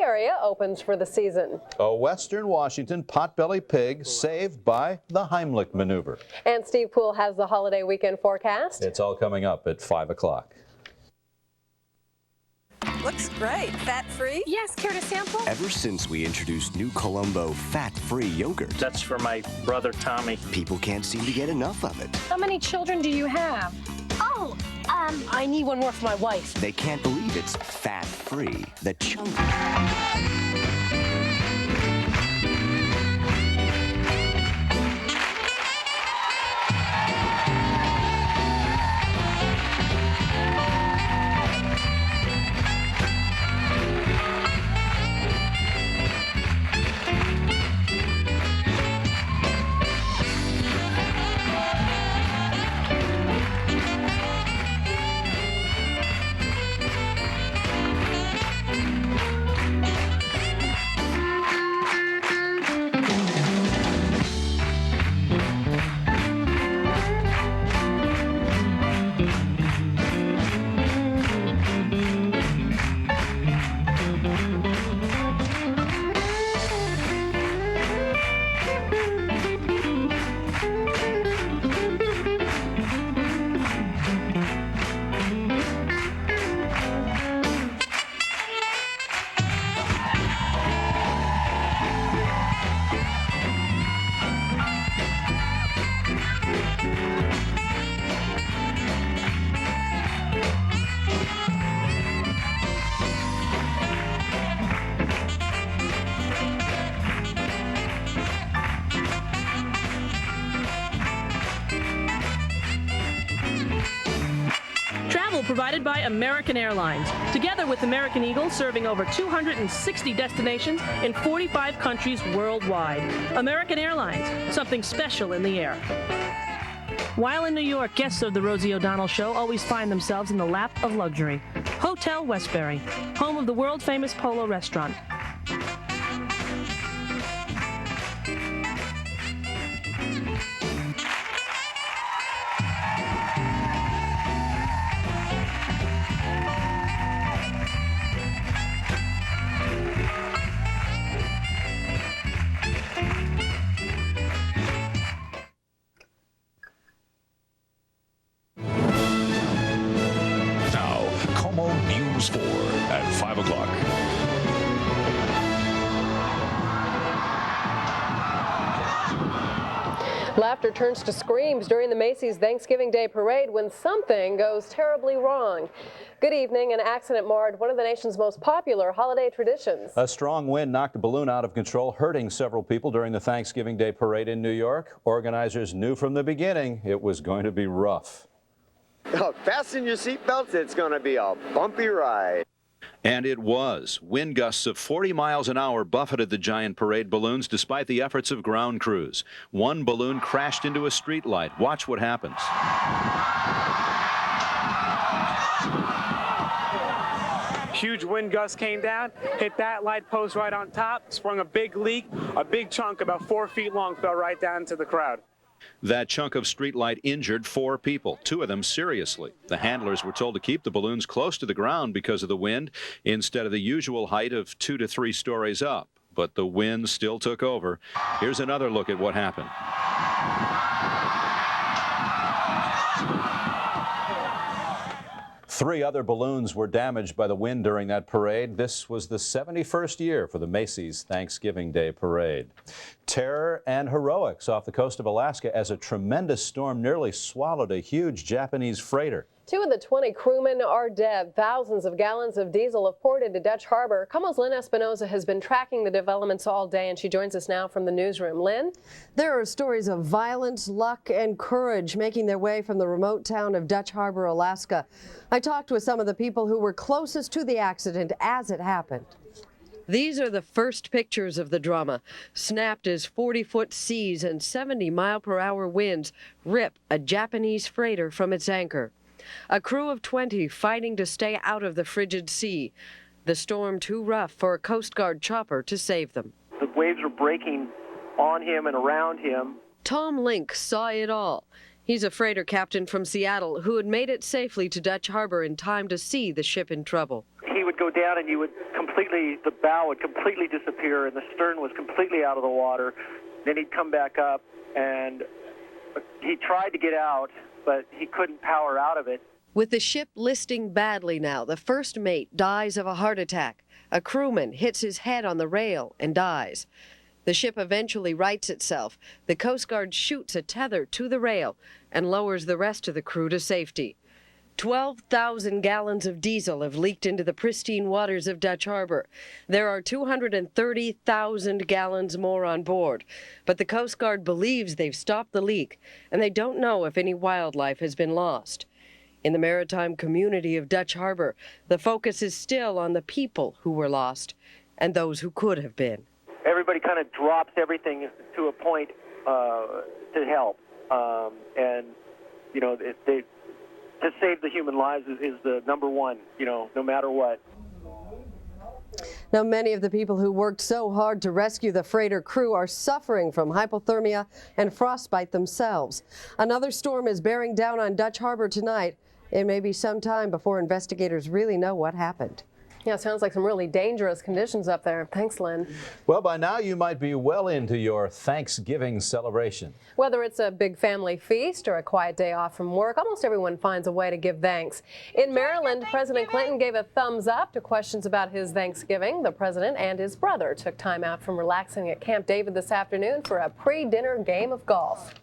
area opens for the season. A Western Washington potbelly pig saved by the Heimlich maneuver. And Steve Poole has the holiday weekend forecast. It's all coming up at 5 o'clock. Looks great. Fat-free? Yes, care to sample? Ever since we introduced new Colombo fat-free yogurt. That's for my brother Tommy. People can't seem to get enough of it. How many children do you have? Oh, I need one more for my wife. They can't believe it's fat-free. The chunk. Provided by American Airlines, together with American Eagle, serving over 260 destinations in 45 countries worldwide. American Airlines, something special in the air. While in New York, guests of the Rosie O'Donnell Show always find themselves in the lap of luxury. Hotel Westbury, home of the world-famous Polo restaurant. News 4 at 5 o'clock. Laughter turns to screams during the Macy's Thanksgiving Day Parade when something goes terribly wrong. Good evening. An accident marred one of the nation's most popular holiday traditions. A strong wind knocked a balloon out of control, hurting several people during the Thanksgiving Day Parade in New York. Organizers knew from the beginning it was going to be rough. Fasten your seatbelts, it's going to be a bumpy ride. And it was. Wind gusts of 40 miles an hour buffeted the giant parade balloons despite the efforts of ground crews. One balloon crashed into a street light. Watch what happens. Huge wind gust came down, hit that light post right on top, sprung a big leak. A big chunk about 4 feet long fell right down to the crowd. That chunk of streetlight injured 4 people, 2 of them seriously. The handlers were told to keep the balloons close to the ground because of the wind, instead of the usual height of 2 to 3 stories up. But the wind still took over. Here's another look at what happened. Three other balloons were damaged by the wind during that parade. This was the 71st year for the Macy's Thanksgiving Day Parade. Terror and heroics off the coast of Alaska as a tremendous storm nearly swallowed a huge Japanese freighter. 2 of the 20 crewmen are dead. Thousands of gallons of diesel have poured into Dutch Harbor. KOMO's Lynn Espinoza has been tracking the developments all day, and she joins us now from the newsroom. Lynn? There are stories of violence, luck, and courage making their way from the remote town of Dutch Harbor, Alaska. I talked with some of the people who were closest to the accident as it happened. These are the first pictures of the drama, snapped as 40-foot seas and 70-mile-per-hour winds rip a Japanese freighter from its anchor. A crew of 20 fighting to stay out of the frigid sea. The storm too rough for a Coast Guard chopper to save them. The waves were breaking on him and around him. Tom Link saw it all. He's a freighter captain from Seattle who had made it safely to Dutch Harbor in time to see the ship in trouble. He would go down and the bow would completely disappear and the stern was completely out of the water. Then he'd come back up and he tried to get out, but he couldn't power out of it. With the ship listing badly now, the first mate dies of a heart attack. A crewman hits his head on the rail and dies. The ship eventually rights itself. The Coast Guard shoots a tether to the rail and lowers the rest of the crew to safety. 12,000 gallons of diesel have leaked into the pristine waters of Dutch Harbor. There are 230,000 gallons more on board, but the Coast Guard believes they've stopped the leak, and they don't know if any wildlife has been lost. In the maritime community of Dutch Harbor, the focus is still on the people who were lost and those who could have been. Everybody kind of drops everything to a point to help, and you know, to save the human lives is the number one, you know, no matter what. Now, many of the people who worked so hard to rescue the freighter crew are suffering from hypothermia and frostbite themselves. Another storm is bearing down on Dutch Harbor tonight. It may be some time before investigators really know what happened. Yeah, sounds like some really dangerous conditions up there. Thanks, Lynn. Well, by now you might be well into your Thanksgiving celebration. Whether it's a big family feast or a quiet day off from work, almost everyone finds a way to give thanks. In Maryland, President Clinton gave a thumbs up to questions about his Thanksgiving. The president and his brother took time out from relaxing at Camp David this afternoon for a pre-dinner game of golf.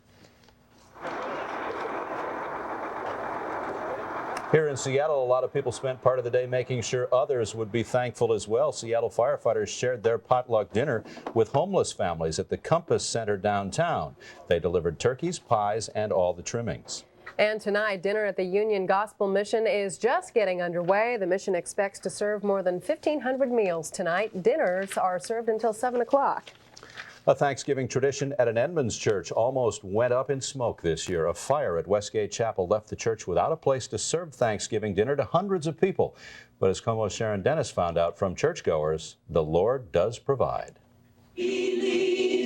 Here in Seattle, a lot of people spent part of the day making sure others would be thankful as well. Seattle firefighters shared their potluck dinner with homeless families at the Compass Center downtown. They delivered turkeys, pies, and all the trimmings. And tonight, dinner at the Union Gospel Mission is just getting underway. The mission expects to serve more than 1,500 meals tonight. Dinners are served until 7 o'clock. A Thanksgiving tradition at an Edmonds church almost went up in smoke this year. A fire at Westgate Chapel left the church without a place to serve Thanksgiving dinner to hundreds of people. But as KOMO's Sharon Dennis found out from churchgoers, the Lord does provide. The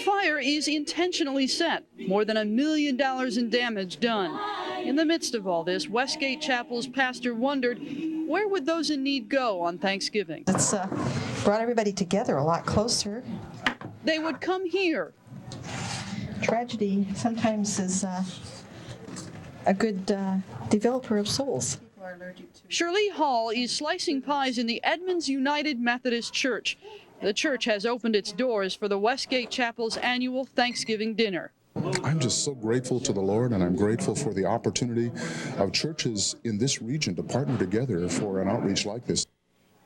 fire is intentionally set. More than $1 million in damage done. In the midst of all this, Westgate Chapel's pastor wondered, where would those in need go on Thanksgiving? It's brought everybody together a lot closer. They would come here. Tragedy sometimes is a good developer of souls. Shirley Hall is slicing pies in the Edmonds United Methodist Church. The church has opened its doors for the Westgate Chapel's annual Thanksgiving dinner. I'm just so grateful to the Lord, and I'm grateful for the opportunity of churches in this region to partner together for an outreach like this.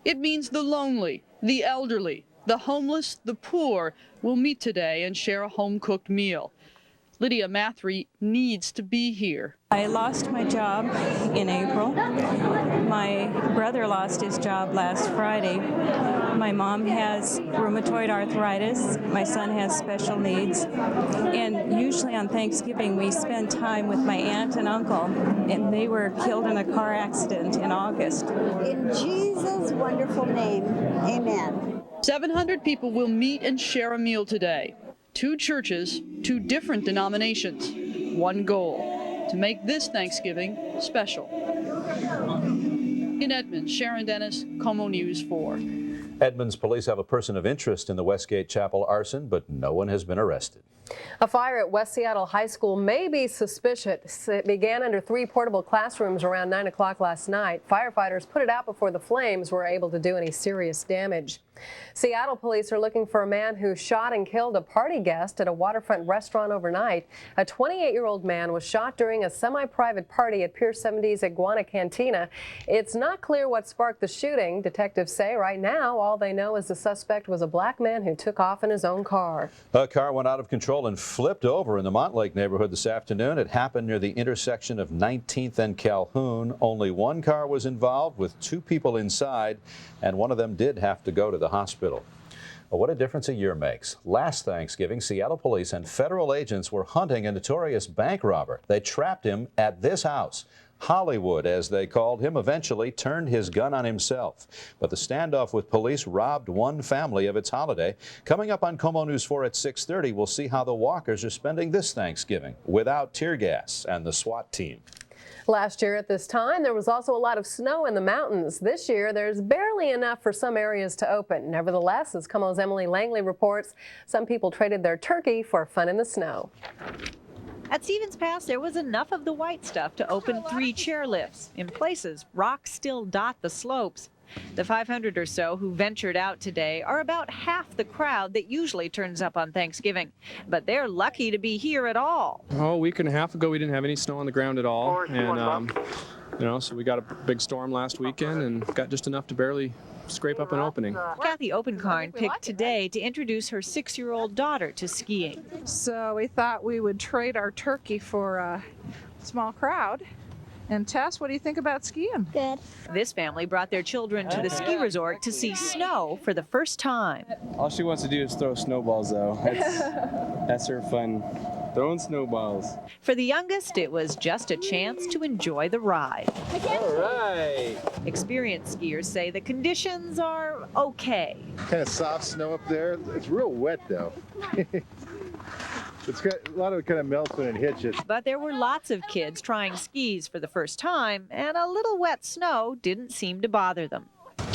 It means the lonely, the elderly, the homeless, the poor will meet today and share a home-cooked meal. Lydia Mathry needs to be here. I lost my job in April. My brother lost his job last Friday. My mom has rheumatoid arthritis. My son has special needs. And usually on Thanksgiving we spend time with my aunt and uncle, and they were killed in a car accident in August. In Jesus' wonderful name, amen. 700 people will meet and share a meal today. 2 churches, 2 different denominations. One goal, to make this Thanksgiving special. In Edmonds, Sharon Dennis, KOMO News 4. Edmonds police have a person of interest in the Westgate Chapel arson, but no one has been arrested. A fire at West Seattle High School may be suspicious. It began under 3 portable classrooms around 9 o'clock last night. Firefighters put it out before the flames were able to do any serious damage. Seattle police are looking for a man who shot and killed a party guest at a waterfront restaurant overnight. A 28-year-old man was shot during a semi-private party at Pier 70's Iguana Cantina. It's not clear what sparked the shooting. Detectives say right now all they know is the suspect was a black man who took off in his own car. A car went out of control and flipped over in the Montlake neighborhood this afternoon. It happened near the intersection of 19th and Calhoun. Only one car was involved with 2 people inside, and one of them did have to go to the hospital. Well, what a difference a year makes. Last Thanksgiving, Seattle police and federal agents were hunting a notorious bank robber. They trapped him at this house. Hollywood, as they called him, eventually turned his gun on himself. But the standoff with police robbed one family of its holiday. Coming up on KOMO News 4 at 6:30, we'll see how the Walkers are spending this Thanksgiving without tear gas and the SWAT team. Last year at this time, there was also a lot of snow in the mountains. This year, there's barely enough for some areas to open. Nevertheless, as KOMO's Emily Langley reports, some people traded their turkey for fun in the snow. At Stevens Pass, there was enough of the white stuff to open 3 chairlifts. In places, rocks still dot the slopes. The 500 or so who ventured out today are about half the crowd that usually turns up on Thanksgiving. But they're lucky to be here at all. Oh, a week and a half ago, we didn't have any snow on the ground at all. And, so we got a big storm last weekend and got just enough to barely scrape up an opening. Kathy Openkarn picked today to introduce her 6-year-old daughter to skiing. So we thought we would trade our turkey for a small crowd. And Tess, what do you think about skiing? Good. This family brought their children to the ski resort to see snow for the first time. All she wants to do is throw snowballs, though. That's her fun, throwing snowballs. For the youngest, it was just a chance to enjoy the ride. All right. Experienced skiers say the conditions are okay. Kind of soft snow up there. It's real wet, though. It's got, a lot of it kind of melts when it hits you. But there were lots of kids trying skis for the first time, and a little wet snow didn't seem to bother them.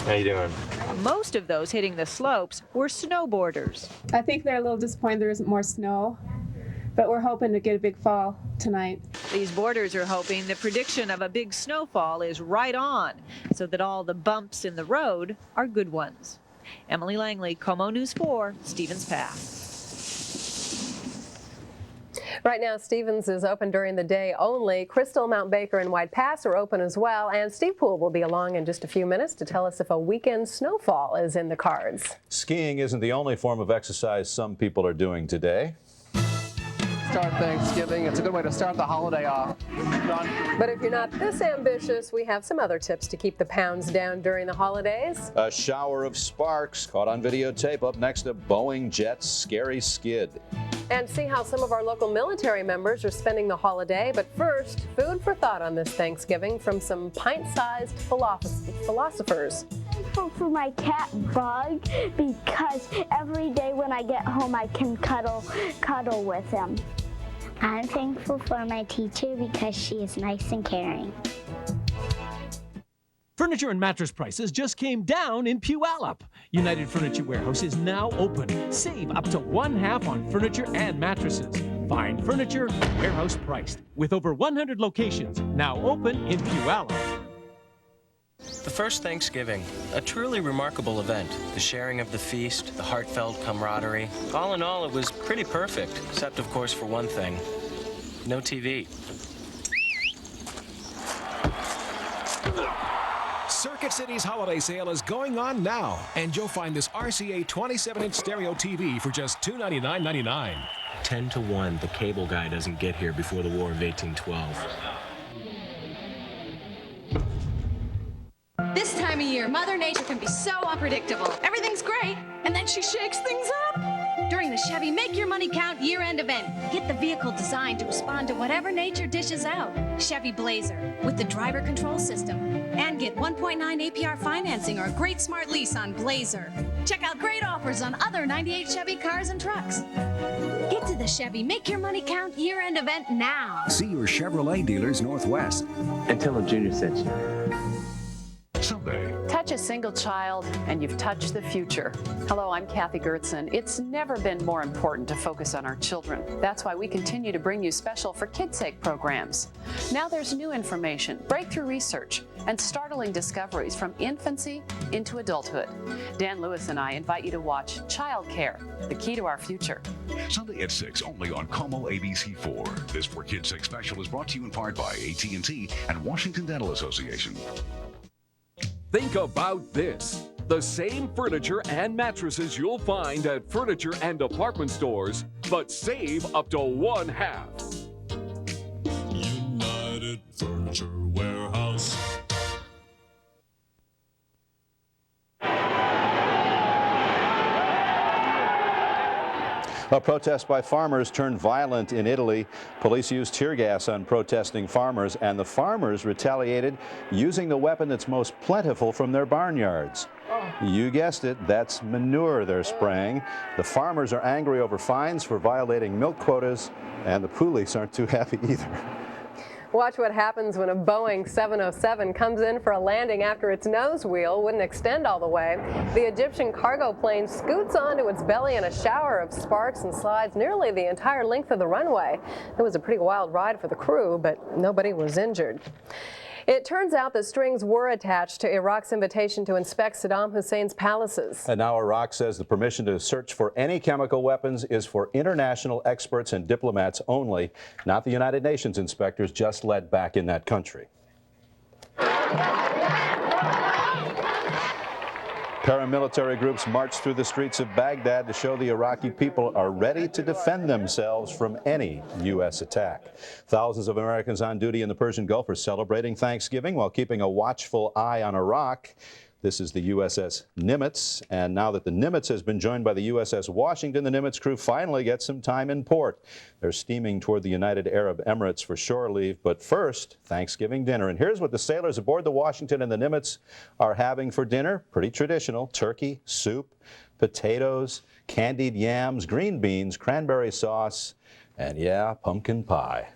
How you doing? Most of those hitting the slopes were snowboarders. I think they're a little disappointed there isn't more snow, but we're hoping to get a big fall tonight. These boarders are hoping the prediction of a big snowfall is right on, so that all the bumps in the road are good ones. Emily Langley, KOMO News 4, Stevens Pass. Right now, Stevens is open during the day only. Crystal, Mount Baker, and White Pass are open as well. And Steve Poole will be along in just a few minutes to tell us if a weekend snowfall is in the cards. Skiing isn't the only form of exercise some people are doing today. Start Thanksgiving. It's a good way to start the holiday off. But if you're not this ambitious, we have some other tips to keep the pounds down during the holidays. A shower of sparks caught on videotape. Up next, a Boeing jet's scary skid. And see how some of our local military members are spending the holiday. But first, food for thought on this Thanksgiving from some pint-sized philosophers. Thankful for my cat Bug because every day when I get home I can cuddle with him. I'm thankful for my teacher because she is nice and caring. Furniture and mattress prices just came down in Puyallup. United Furniture Warehouse is now open. Save up to 1/2 on furniture and mattresses. Find furniture warehouse priced with over 100 locations now open in Puyallup. The first Thanksgiving, a truly remarkable event. The sharing of the feast, the heartfelt camaraderie. All in all, it was pretty perfect, except of course for one thing, no TV. Circuit City's holiday sale is going on now, and you'll find this RCA 27-inch stereo TV for just $299.99. 10 to 1, the cable guy doesn't get here before the War of 1812. This time of year, Mother Nature can be so unpredictable. Everything's great, and then she shakes things up. During the Chevy Make Your Money Count year-end event, get the vehicle designed to respond to whatever nature dishes out. Chevy Blazer with the driver control system. And get 1.9 APR financing or a great smart lease on Blazer. Check out great offers on other 98 Chevy cars and trucks. Get to the Chevy Make Your Money Count year-end event now. See your Chevrolet dealers Northwest. Until a junior sent you. Someday. Touch a single child and you've touched the future. Hello, I'm Kathy Gertson. It's never been more important to focus on our children. That's why we continue to bring you special For Kids' Sake programs. Now there's new information, breakthrough research, and startling discoveries from infancy into adulthood. Dan Lewis and I invite you to watch Child Care, the key to our future. Sunday at 6, only on KOMO ABC4. This For Kids' Sake special is brought to you in part by AT&T and Washington Dental Association. Think about this. The same furniture and mattresses you'll find at furniture and department stores, but save up to 1/2. United Furniture Warehouse. A protest by farmers turned violent in Italy. Police used tear gas on protesting farmers, and the farmers retaliated using the weapon that's most plentiful from their barnyards. You guessed it, that's manure they're spraying. The farmers are angry over fines for violating milk quotas, and the police aren't too happy either. Watch what happens when a Boeing 707 comes in for a landing after its nose wheel wouldn't extend all the way. The Egyptian cargo plane scoots onto its belly in a shower of sparks and slides nearly the entire length of the runway. It was a pretty wild ride for the crew, but nobody was injured. It turns out the strings were attached to Iraq's invitation to inspect Saddam Hussein's palaces. And now Iraq says the permission to search for any chemical weapons is for international experts and diplomats only, not the United Nations inspectors just let back in that country. Paramilitary groups marched through the streets of Baghdad to show the Iraqi people are ready to defend themselves from any U.S. attack. Thousands of Americans on duty in the Persian Gulf are celebrating Thanksgiving while keeping a watchful eye on Iraq. This is the USS Nimitz, and now that the Nimitz has been joined by the USS Washington, the Nimitz crew finally gets some time in port. They're steaming toward the United Arab Emirates for shore leave, but first, Thanksgiving dinner. And here's what the sailors aboard the Washington and the Nimitz are having for dinner. Pretty traditional: turkey, soup, potatoes, candied yams, green beans, cranberry sauce, and yeah, pumpkin pie.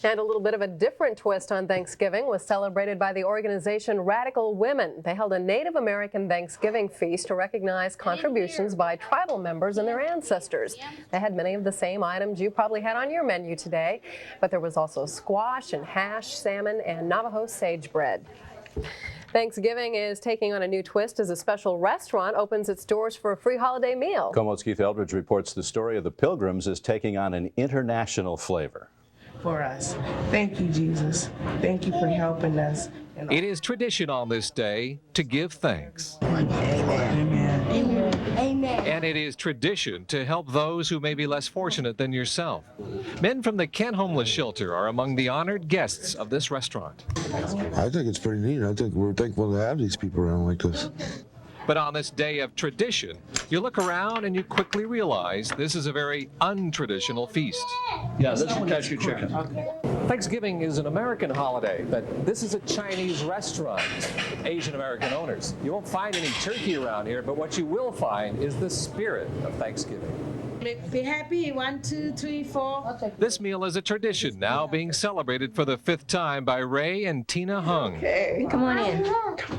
And a little bit of a different twist on Thanksgiving was celebrated by the organization Radical Women. They held a Native American Thanksgiving feast to recognize contributions by tribal members and their ancestors. They had many of the same items you probably had on your menu today, but there was also squash and hash, salmon, and Navajo sage bread. Thanksgiving is taking on a new twist as a special restaurant opens its doors for a free holiday meal. KOMO's Keith Eldridge reports the story of the Pilgrims is taking on an international flavor. For us. Thank you, Jesus. Thank you for helping us. It is tradition on this day to give thanks. Amen. Amen. Amen. And it is tradition to help those who may be less fortunate than yourself. Men from the Kent Homeless Shelter are among the honored guests of this restaurant. I think it's pretty neat. I think we're thankful to have these people around like this. But on this day of tradition, you look around and you quickly realize this is a very untraditional feast. Yeah, this is cashew chicken. Thanksgiving is an American holiday, but this is a Chinese restaurant. Asian American owners. You won't find any turkey around here, but what you will find is the spirit of Thanksgiving. Be happy. 1, 2, 3, 4. This meal is a tradition now being celebrated for the 5th time by Ray and Tina Hung. Okay. Come on in.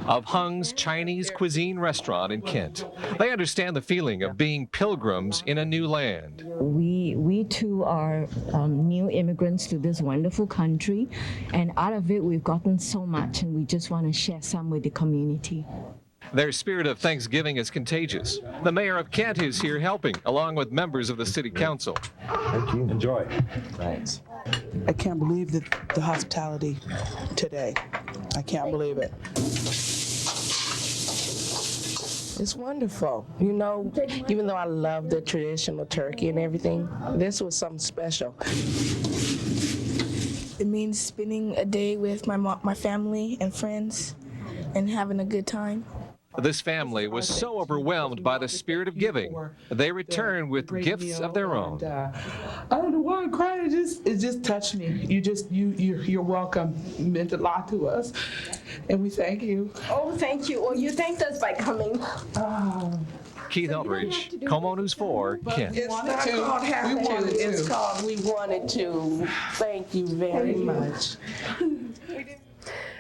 Of Hung's Chinese cuisine restaurant in Kent. They understand the feeling of being pilgrims in a new land. We too are new immigrants to this wonderful country, and out of it we've gotten so much, and we just want to share some with the community. Their spirit of Thanksgiving is contagious. The mayor of Kent is here helping, along with members of the city council. Thank you. Enjoy. Thanks. I can't believe the hospitality today. I can't believe it. It's wonderful. You know, even though I love the traditional turkey and everything, this was something special. It means spending a day with my family and friends and having a good time. This family was so overwhelmed by the spirit of giving, they returned with gifts of their own. I don't know why I'm crying. It just touched me. You're welcome. It meant a lot to us, and we thank you. Oh, thank you. Well, you thanked us by coming. Keith Eldridge, KOMO News 4, Kent. It's called We Wanted To. Thank you very much.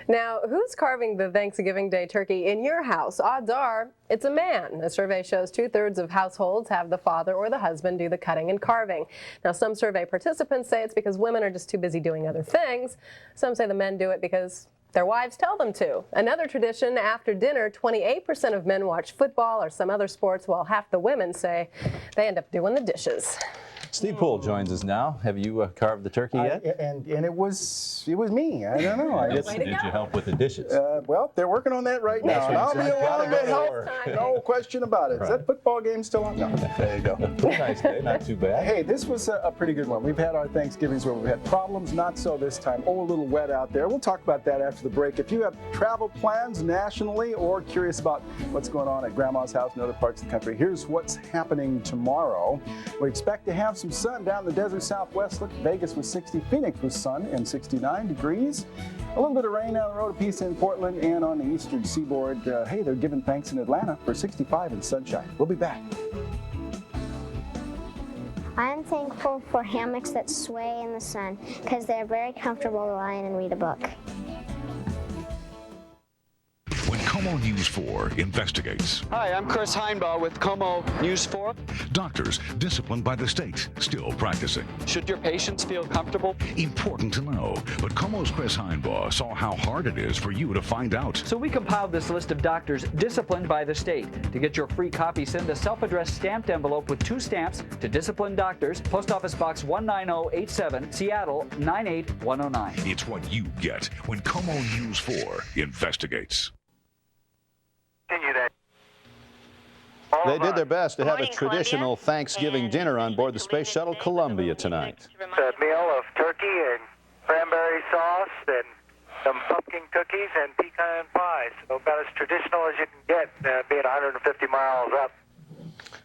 Now, who's carving the Thanksgiving Day turkey in your house? Odds are it's a man. A survey shows 2/3 of households have the father or the husband do the cutting and carving. Now, some survey participants say it's because women are just too busy doing other things. Some say the men do it because their wives tell them to. Another tradition, after dinner, 28% of men watch football or some other sports, while half the women say they end up doing the dishes. Steve Poole joins us now. Have you carved the turkey yet? And it was me. I don't know. Did you help with the dishes? Well, they're working on that right now. And I'll be along to help. No question about it. Is that football game still on? No. There you go. Nice day. Not too bad. Hey, this was a pretty good one. We've had our Thanksgivings where we've had problems. Not so this time. Oh, a little wet out there. We'll talk about that after the break. If you have travel plans nationally or curious about what's going on at Grandma's house and other parts of the country, here's what's happening tomorrow. We expect to have some sun down the desert southwest. Look, Vegas was 60, Phoenix was sun and 69 degrees. A little bit of rain down the road, a piece in Portland and on the eastern seaboard. Hey, they're giving thanks in Atlanta for 65 and sunshine. We'll be back. I'm thankful for hammocks that sway in the sun because they're very comfortable to lie in and read a book. When KOMO News 4 investigates. Hi, I'm Chris Heinbaugh with KOMO News 4. Doctors disciplined by the state, still practicing. Should your patients feel comfortable? Important to know, but KOMO's Chris Heinbaugh saw how hard it is for you to find out. So we compiled this list of doctors disciplined by the state. To get your free copy, send a self-addressed stamped envelope with 2 stamps to Disciplined Doctors, Post Office Box 19087, Seattle 98109. It's what you get when KOMO News 4 investigates. They did their best to have a traditional Thanksgiving dinner on board the Space Shuttle Columbia tonight. It's a meal of turkey and cranberry sauce and some pumpkin cookies and pecan pie. So about as traditional as you can get, being 150 miles up.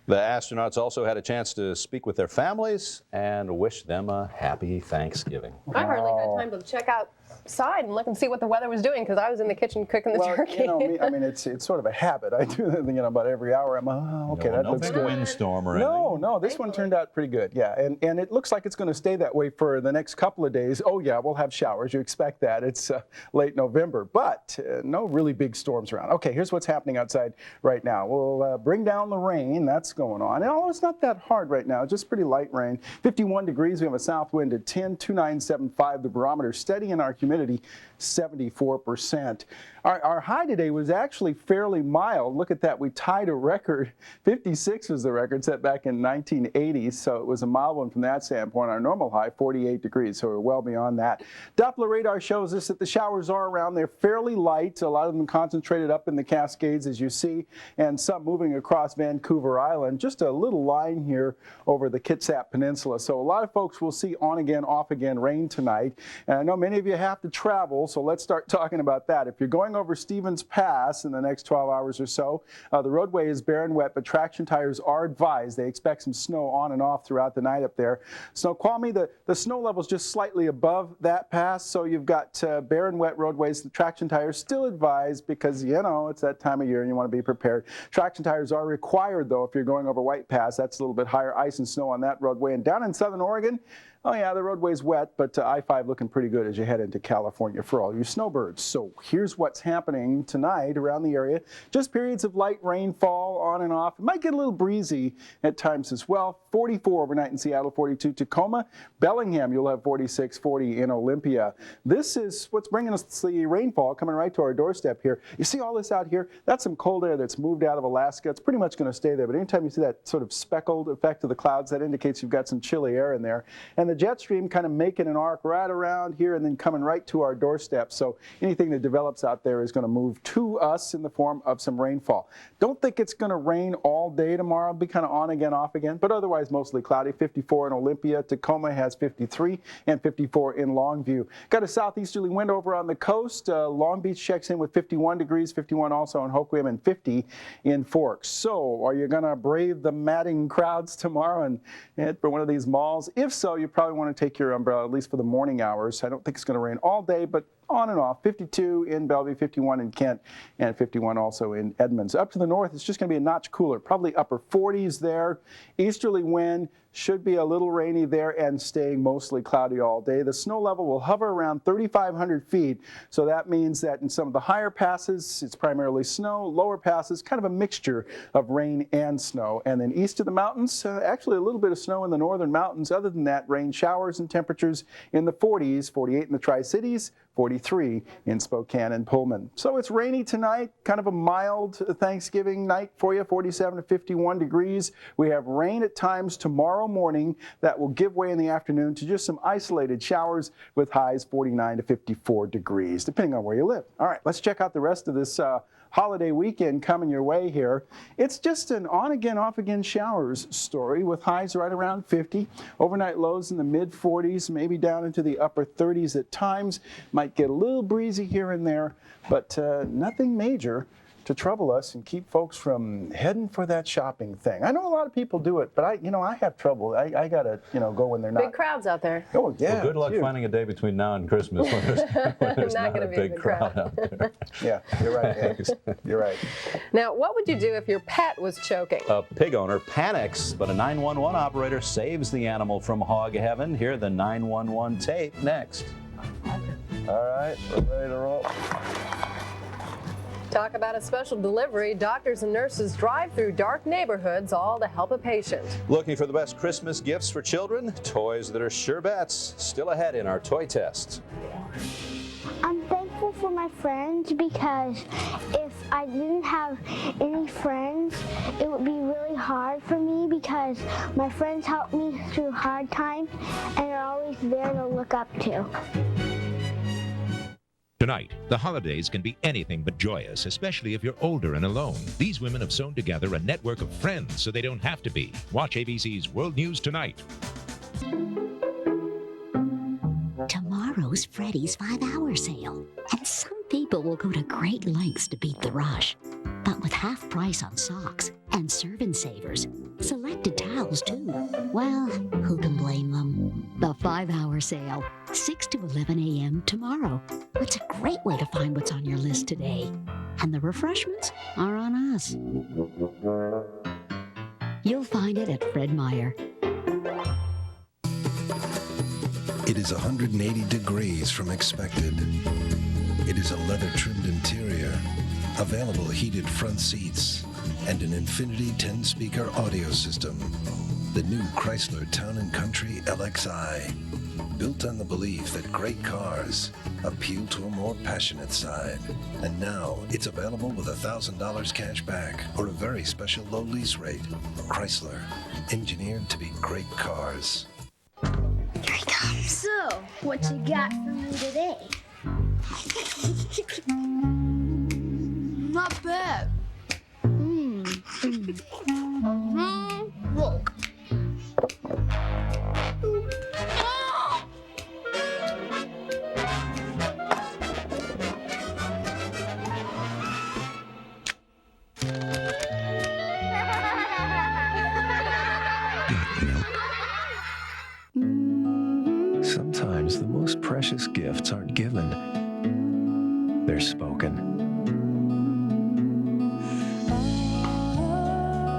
The astronauts also had a chance to speak with their families and wish them a happy Thanksgiving. I hardly had time to check outside and look and see what the weather was doing because I was in the kitchen cooking the turkey. You know, I mean, it's sort of a habit. I do that, about every hour. I'm, okay, that looks good. No big windstorm or anything. No, this one turned out pretty good. Yeah, and it looks like it's going to stay that way for the next couple of days. Oh yeah, we'll have showers. You expect that. It's late November, but no really big storms around. Okay, here's what's happening outside right now. We'll bring down the rain. That's going on. And although it's not that hard right now, just pretty light rain. 51 degrees. We have a south wind at 10, 2975. The barometer steady in our humidity 74%. Our high today was actually fairly mild. Look at that. We tied a record. 56 was the record set back in 1980, so it was a mild one from that standpoint. Our normal high, 48 degrees, so we're well beyond that. Doppler radar shows us that the showers are around. They're fairly light, a lot of them concentrated up in the Cascades, as you see, and some moving across Vancouver Island. Just a little line here over the Kitsap Peninsula. So a lot of folks will see on again, off again rain tonight. And I know many of you have to travel, so let's start talking about that. If you're going over Stevens Pass in the next 12 hours or so, the roadway is bare and wet, but traction tires are advised. They expect some snow on and off throughout the night up there. Snoqualmie, the snow level is just slightly above that pass, so you've got bare and wet roadways. The traction tires still advised because, it's that time of year and you want to be prepared. Traction tires are required, though, if you're going over White Pass. That's a little bit higher ice and snow on that roadway. And down in southern Oregon, oh yeah, the roadway's wet, but I-5 looking pretty good as you head into California for all you snowbirds. So here's what's happening tonight around the area. Just periods of light rainfall on and off. It might get a little breezy at times as well. 44 overnight in Seattle, 42 Tacoma. Bellingham, you'll have 46, 40 in Olympia. This is what's bringing us the rainfall coming right to our doorstep here. You see all this out here? That's some cold air that's moved out of Alaska. It's pretty much going to stay there, but anytime you see that sort of speckled effect of the clouds, that indicates you've got some chilly air in there. And the jet stream kind of making an arc right around here and then coming right to our doorstep. So anything that develops out there is going to move to us in the form of some rainfall. Don't think it's going to rain all day tomorrow. It'll be kind of on again, off again, but otherwise mostly cloudy. 54 in Olympia. Tacoma has 53 and 54 in Longview. Got a southeasterly wind over on the coast. Long Beach checks in with 51 degrees, 51 also in Hoquiam, and 50 in Forks. So are you going to brave the madding crowds tomorrow and head for one of these malls? If so, you probably want to take your umbrella, at least for the morning hours. I don't think it's going to rain all day, but on and off. 52 in Bellevue, 51 in Kent, and 51 also in Edmonds. Up to the north, it's just going to be a notch cooler, probably upper 40s there. Easterly wind, should be a little rainy there and staying mostly cloudy all day. The snow level will hover around 3,500 feet. So that means that in some of the higher passes, it's primarily snow. Lower passes, kind of a mixture of rain and snow. And then east of the mountains, actually a little bit of snow in the northern mountains. Other than that, rain showers and temperatures in the 40s, 48 in the Tri-Cities, 43 in Spokane and Pullman. So it's rainy tonight, kind of a mild Thanksgiving night for you, 47 to 51 degrees. We have rain at times tomorrow morning that will give way in the afternoon to just some isolated showers with highs 49 to 54 degrees, depending on where you live. All right, let's check out the rest of this holiday weekend coming your way here. It's just an on-again, off-again showers story with highs right around 50. Overnight lows in the mid-40s, maybe down into the upper 30s at times. Might get a little breezy here and there, but nothing major to trouble us and keep folks from heading for that shopping thing. I know a lot of people do it, but I have trouble. I gotta, go when they're not. Big crowds out there. Oh, yeah. Well, good luck finding a day between now and Christmas when there's Not not gonna a be a big big crowd crowd. out there. Yeah, you're right. Thanks. You're right. Now, what would you do if your pet was choking? A pig owner panics, but a 911 operator saves the animal from hog heaven. Hear the 911 tape next. All right, we're ready to roll. Talk about a special delivery. Doctors and nurses drive through dark neighborhoods, all to help a patient. Looking for the best Christmas gifts for children? Toys that are sure bets. Still ahead in our toy test. I'm thankful for my friends because if I didn't have any friends, it would be really hard for me because my friends help me through hard times and are always there to look up to. Tonight, the holidays can be anything but joyous, especially if you're older and alone. These women have sewn together a network of friends so they don't have to be. Watch ABC's World News Tonight. Tomorrow's Freddy's 5-hour sale, and some people will go to great lengths to beat the rush. But with half price on socks and serve-in savers, selected towels too, well, who can blame them? The 5-hour sale, 6 to 11 a.m. tomorrow. It's a great way to find what's on your list today. And the refreshments are on us. You'll find it at Fred Meyer. It is 180 degrees from expected. It is a leather-trimmed interior, available heated front seats, and an Infinity 10-speaker audio system. The new Chrysler Town & Country LXI, built on the belief that great cars appeal to a more passionate side. And now it's available with $1,000 cash back or a very special low lease rate. Chrysler, engineered to be great cars. So, what you got for me today? Not bad. Look. Sometimes the most precious gifts aren't given, they're spoken.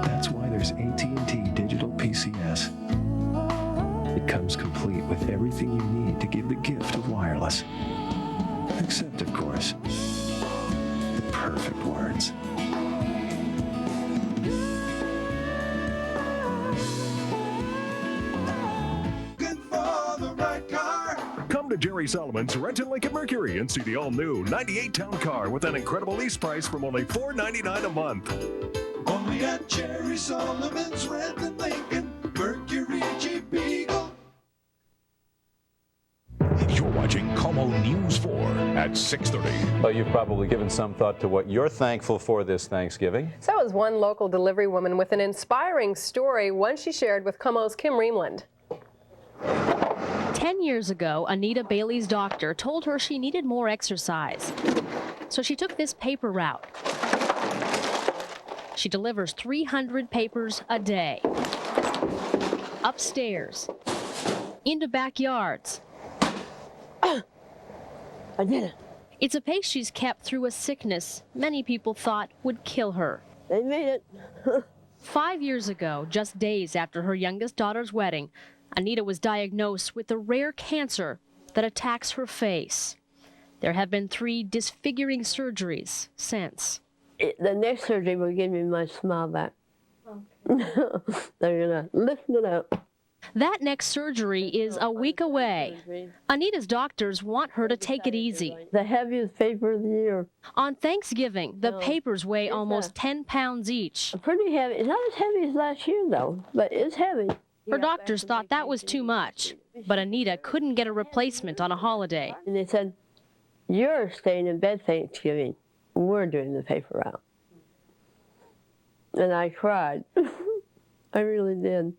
That's why there's AT&T Digital PCS. It comes complete with everything you need to give the gift of wireless. Except, of course, the perfect words. Come to Jerry Solomon's Renton Lincoln Mercury and see the all-new 98-town car with an incredible lease price from only $499 a month. Only at Jerry Solomon's Renton Lincoln Mercury Jeep Eagle. You're watching KOMO News 4 at 6:30. Well, you've probably given some thought to what you're thankful for this Thanksgiving. So is one local delivery woman with an inspiring story, one she shared with KOMO's Kim Reamland. 10 years ago, Anita Bailey's doctor told her she needed more exercise. So she took this paper route. She delivers 300 papers a day. Upstairs. Into backyards. I did it. It's a pace she's kept through a sickness many people thought would kill her. They made it. 5 years ago, just days after her youngest daughter's wedding, Anita was diagnosed with a rare cancer that attacks her face. There have been 3 disfiguring surgeries since. The next surgery will give me my smile back. They're going to lifting it up. That next surgery is a week away. Anita's doctors want her to take it easy. The heaviest paper of the year. On Thanksgiving, the papers weigh almost 10 pounds each. Pretty heavy. It's not as heavy as last year, though, but it's heavy. Her doctors thought that was too much, but Anita couldn't get a replacement on a holiday. And they said, "You're staying in bed Thanksgiving. We're doing the paper out." And I cried. I really did.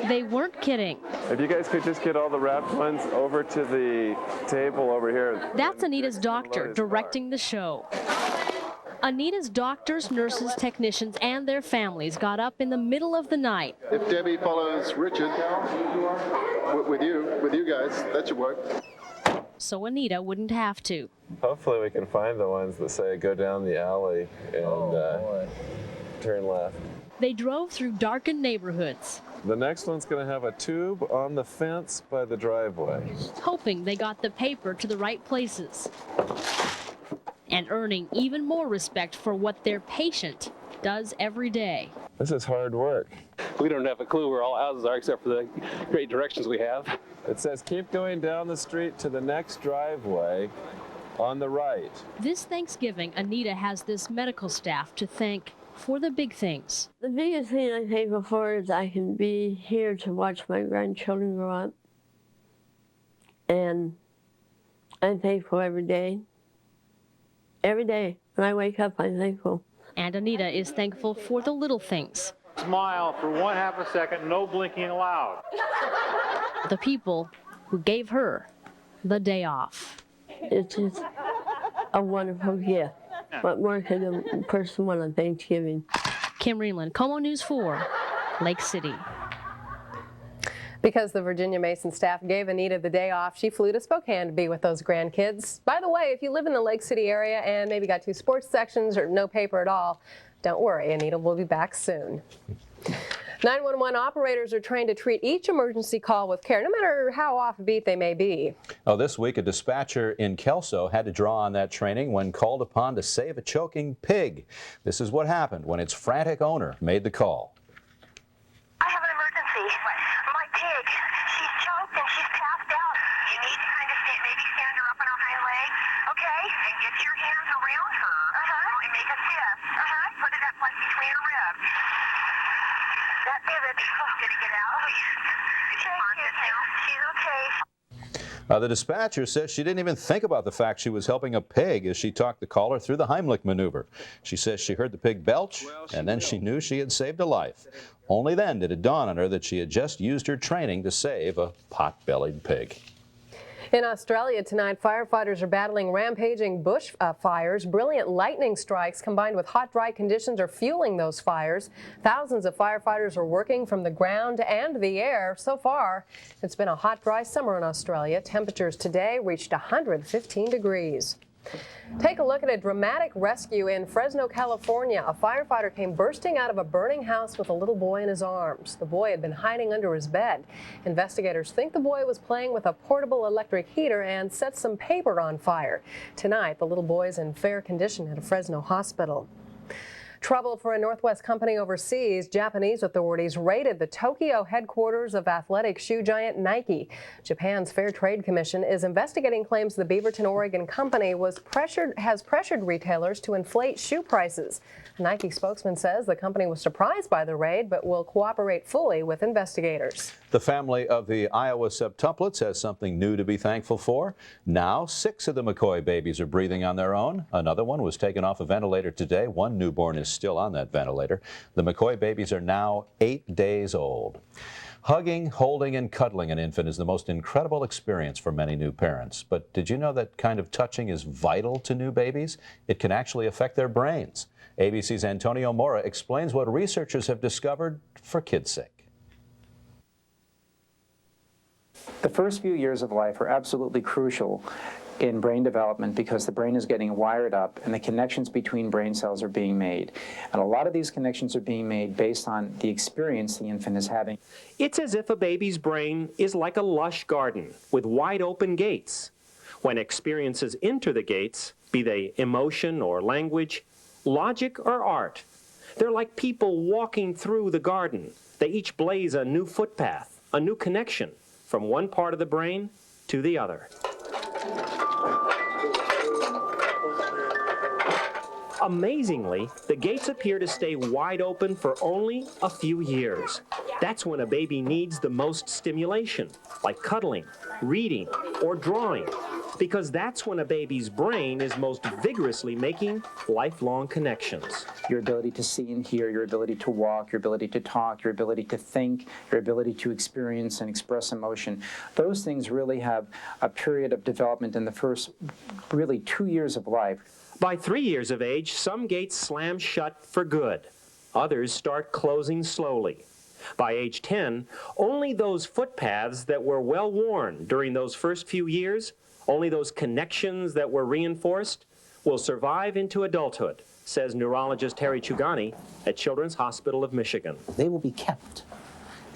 They weren't kidding. If you guys could just get all the wrapped ones over to the table over here. That's Anita's doctor directing the show. Anita's doctors, nurses, technicians, and their families got up in the middle of the night. If Debbie follows Richard with you guys, that should work. So Anita wouldn't have to. Hopefully we can find the ones that say go down the alley and turn left. They drove through darkened neighborhoods. The next one's going to have a tube on the fence by the driveway. Hoping they got the paper to the right places. And earning even more respect for what their patient does every day. This is hard work. We don't have a clue where all houses are except for the great directions we have. It says keep going down the street to the next driveway on the right. This Thanksgiving, Anita has this medical staff to thank for the big things. The biggest thing I'm thankful for is I can be here to watch my grandchildren grow up. And I'm thankful every day. Every day when I wake up, I'm thankful. And Anita is thankful for the little things. Smile for 1/2 second, no blinking allowed. The people who gave her the day off. It's just a wonderful gift. What more could a person want on Thanksgiving? Kim Reamland, KOMO News 4, Lake City. Because the Virginia Mason staff gave Anita the day off, she flew to Spokane to be with those grandkids. By the way, if you live in the Lake City area and maybe got 2 sports sections or no paper at all, don't worry, Anita will be back soon. 911 operators are trained to treat each emergency call with care, no matter how offbeat they may be. Oh, this week, a dispatcher in Kelso had to draw on that training when called upon to save a choking pig. This is what happened when its frantic owner made the call. I have an emergency. My pig, she's choked and she's passed out. You need to kind of maybe stand her up on her hind legs, okay? And get your hands around her and make a fist. Put it up like between her ribs. That pivot. Did it get out? Is she conscious now? She's okay. The dispatcher says she didn't even think about the fact she was helping a pig as she talked the caller through the Heimlich maneuver. She says she heard the pig belch, and then she knew she had saved a life. Only then did it dawn on her that she had just used her training to save a pot-bellied pig. In Australia tonight, firefighters are battling rampaging bush fires. Brilliant lightning strikes combined with hot, dry conditions are fueling those fires. Thousands of firefighters are working from the ground and the air. So far, it's been a hot, dry summer in Australia. Temperatures today reached 115 degrees. Take a look at a dramatic rescue in Fresno, California. A firefighter came bursting out of a burning house with a little boy in his arms. The boy had been hiding under his bed. Investigators think the boy was playing with a portable electric heater and set some paper on fire. Tonight, the little boy is in fair condition at a Fresno hospital. Trouble for a Northwest company overseas. Japanese authorities raided the Tokyo headquarters of athletic shoe giant Nike. Japan's Fair Trade Commission is investigating claims the Beaverton, Oregon company has pressured retailers to inflate shoe prices. A Nike spokesman says the company was surprised by the raid but will cooperate fully with investigators. The family of the Iowa septuplets has something new to be thankful for. Now, 6 of the McCoy babies are breathing on their own. Another one was taken off a ventilator today. One newborn is still on that ventilator. The McCoy babies are now 8 days old. Hugging, holding, and cuddling an infant is the most incredible experience for many new parents. But did you know that kind of touching is vital to new babies? It can actually affect their brains. ABC's Antonio Mora explains what researchers have discovered for kids' sake. The first few years of life are absolutely crucial in brain development because the brain is getting wired up and the connections between brain cells are being made. And a lot of these connections are being made based on the experience the infant is having. It's as if a baby's brain is like a lush garden with wide open gates. When experiences enter the gates, be they emotion or language, logic or art, They're like people walking through the garden. They each blaze a new footpath, a new connection from one part of the brain to the other. Amazingly, the gates appear to stay wide open for only a few years. That's when a baby needs the most stimulation, like cuddling, reading, or drawing, because that's when a baby's brain is most vigorously making lifelong connections. Your ability to see and hear, your ability to walk, your ability to talk, your ability to think, your ability to experience and express emotion, those things really have a period of development in the first, really 2 years of life. By 3 years of age, some gates slam shut for good. Others start closing slowly. By age 10, only those footpaths that were well worn during those first few years, only those connections that were reinforced, will survive into adulthood, says neurologist Harry Chugani at Children's Hospital of Michigan. They will be kept.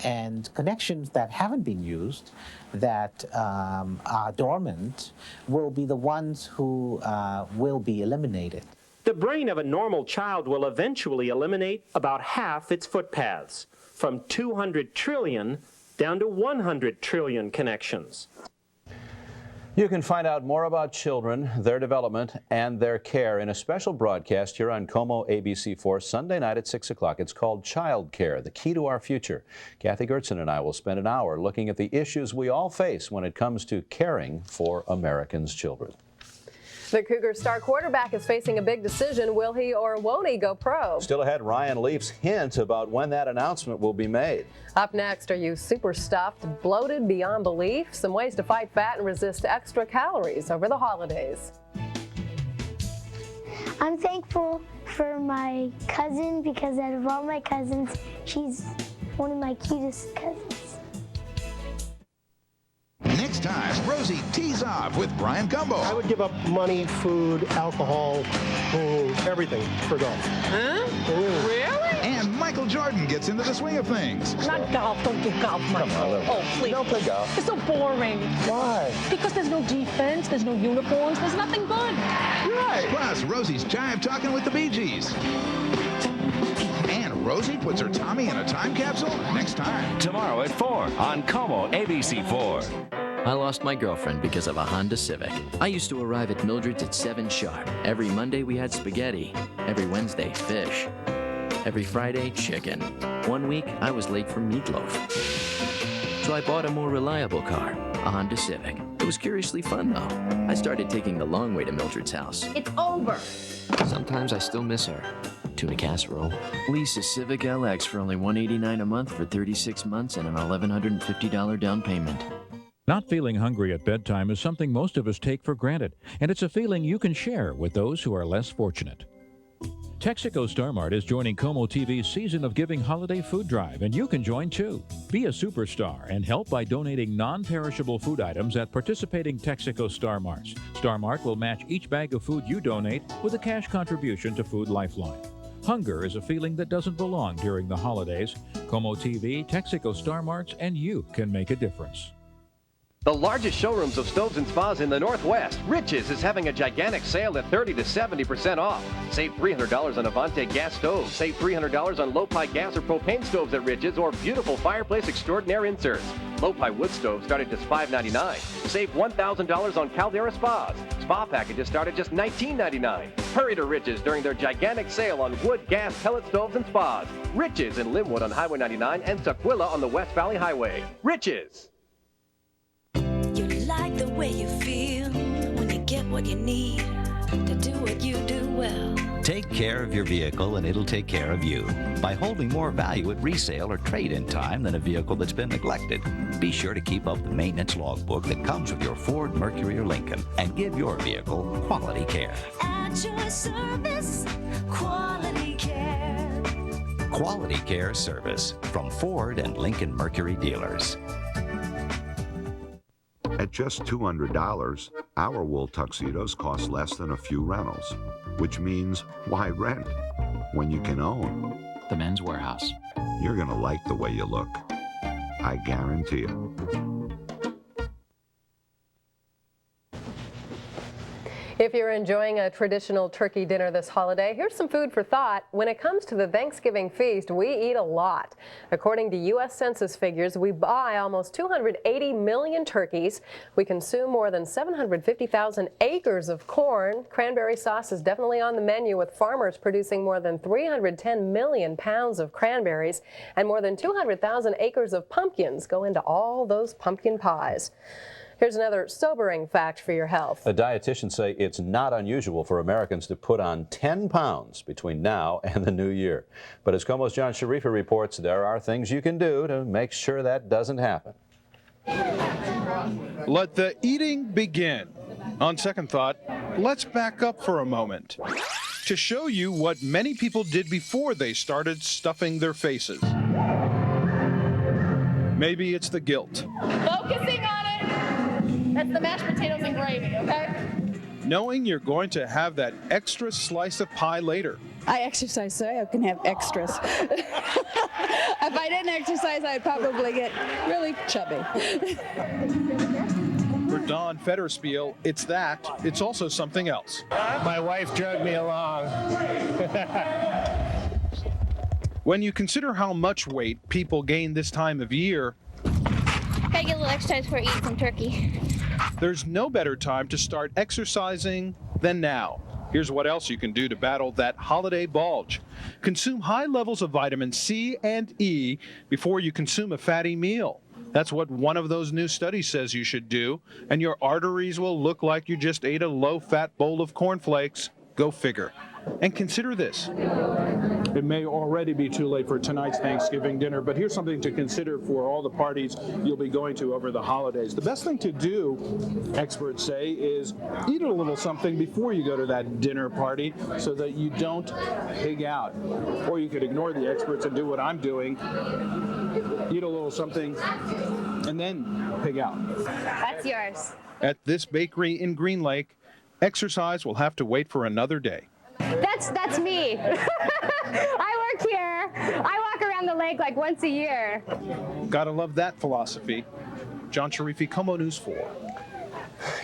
And connections that haven't been used, that are dormant, will be the ones who will be eliminated. The brain of a normal child will eventually eliminate about half its footpaths, from 200 trillion down to 100 trillion connections. You can find out more about children, their development, and their care in a special broadcast here on KOMO ABC4 Sunday night at 6 o'clock. It's called Child Care, the Key to Our Future. Kathy Gertson and I will spend an hour looking at the issues we all face when it comes to caring for Americans' children. The Cougar star quarterback is facing a big decision. Will he or won't he go pro? Still ahead, Ryan Leaf's hint about when that announcement will be made. Up next, are you super stuffed, bloated beyond belief? Some ways to fight fat and resist extra calories over the holidays. I'm thankful for my cousin because out of all my cousins, she's one of my cutest cousins. Next time, Rosie tees off with Brian Gumbo. I would give up money, food, alcohol, everything for golf. Huh? Really? And Michael Jordan gets into the swing of things. Not golf. Don't do golf, Michael. Oh, please. Don't play golf. It's so boring. Why? Because there's no defense, there's no uniforms, there's nothing good. You're right. Plus, Rosie's jive talking with the Bee Gees. And Rosie puts her Tommy in a time capsule next time. Tomorrow at 4 on KOMO ABC4. I lost my girlfriend because of a Honda Civic. I used to arrive at Mildred's at 7 sharp. Every Monday we had spaghetti. Every Wednesday, fish. Every Friday, chicken. One week, I was late for meatloaf. So I bought a more reliable car, a Honda Civic. It was curiously fun, though. I started taking the long way to Mildred's house. It's over. Sometimes I still miss her. Tuna casserole. Lease a Civic LX for only $189 a month for 36 months and an $1,150 down payment. Not feeling hungry at bedtime is something most of us take for granted, and it's a feeling you can share with those who are less fortunate. Texaco Star Mart is joining KOMO TV's Season of Giving Holiday Food Drive, and you can join too. Be a superstar and help by donating non-perishable food items at participating Texaco Star Marts. Star Mart will match each bag of food you donate with a cash contribution to Food Lifeline. Hunger is a feeling that doesn't belong during the holidays. KOMO TV, Texaco Star Marts, and you can make a difference. The largest showrooms of stoves and spas in the Northwest, Riches is having a gigantic sale at 30 to 70% off. Save $300 on Avante gas stoves. Save $300 on low-pi gas or propane stoves at Riches, or beautiful fireplace extraordinaire inserts. Low-pi wood stoves start at just $5.99. Save $1,000 on Caldera spas. Spa packages start at just $19.99. Hurry to Riches during their gigantic sale on wood, gas, pellet stoves, and spas. Riches in Linwood on Highway 99 and Sequilla on the West Valley Highway. Riches. Like the way you feel when you get what you need to do what you do well. Take care of your vehicle and it'll take care of you by holding more value at resale or trade-in time than a vehicle that's been neglected. Be sure to keep up the maintenance logbook that comes with your Ford, Mercury, or Lincoln and give your vehicle quality care. At your service, quality care. Quality Care Service from Ford and Lincoln Mercury dealers. At just $200, our wool tuxedos cost less than a few rentals, which means why rent when you can own? The Men's Warehouse. You're going to like the way you look. I guarantee it. If you're enjoying a traditional turkey dinner this holiday, here's some food for thought. When it comes to the Thanksgiving feast, we eat a lot. According to U.S. Census figures, we buy almost 280 million turkeys. We consume more than 750,000 acres of corn. Cranberry sauce is definitely on the menu, with farmers producing more than 310 million pounds of cranberries, and more than 200,000 acres of pumpkins go into all those pumpkin pies. Here's another sobering fact for your health. The dietitians say it's not unusual for Americans to put on 10 pounds between now and the new year. But as KOMO's John Sharifa reports, there are things you can do to make sure that doesn't happen. Let the eating begin. On second thought, let's back up for a moment to show you what many people did before they started stuffing their faces. Maybe it's the guilt. Focusing on it. That's the mashed potatoes and gravy, okay? Knowing you're going to have that extra slice of pie later. I exercise, so I can have extras. If I didn't exercise, I'd probably get really chubby. For Don Federspiel, it's that. It's also something else. My wife dragged me along. When you consider how much weight people gain this time of year, I get a little exercise before I eat some turkey. there's no better time to start exercising than now. Here's what else you can do to battle that holiday bulge. Consume high levels of vitamin C and E before you consume a fatty meal. That's what one of those new studies says you should do, and your arteries will look like you just ate a low-fat bowl of cornflakes. Go figure. And consider this. It may already be too late for tonight's Thanksgiving dinner, but here's something to consider for all the parties you'll be going to over the holidays. The best thing to do, experts say, is eat a little something before you go to that dinner party so that you don't pig out. Or you could ignore the experts and do what I'm doing, eat a little something, and then pig out. That's yours. At this bakery in Green Lake, exercise will have to wait for another day. That's me. I work here. I walk around the lake like once a year. Gotta love that philosophy. John Sharifi, KOMO News 4.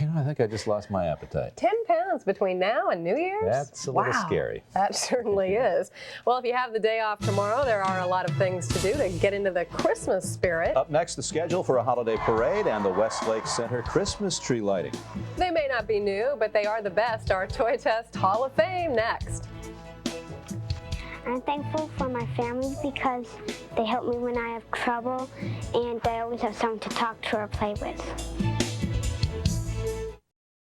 You know, I think I just lost my appetite. 10 pounds between now and New Year's? That's a little scary. That certainly is. Well, if you have the day off tomorrow, there are a lot of things to do to get into the Christmas spirit. Up next, the schedule for a holiday parade and the Westlake Center Christmas tree lighting. They may not be new, but they are the best. Our Toy Test Hall of Fame next. I'm thankful for my family because they help me when I have trouble, and I always have someone to talk to or play with.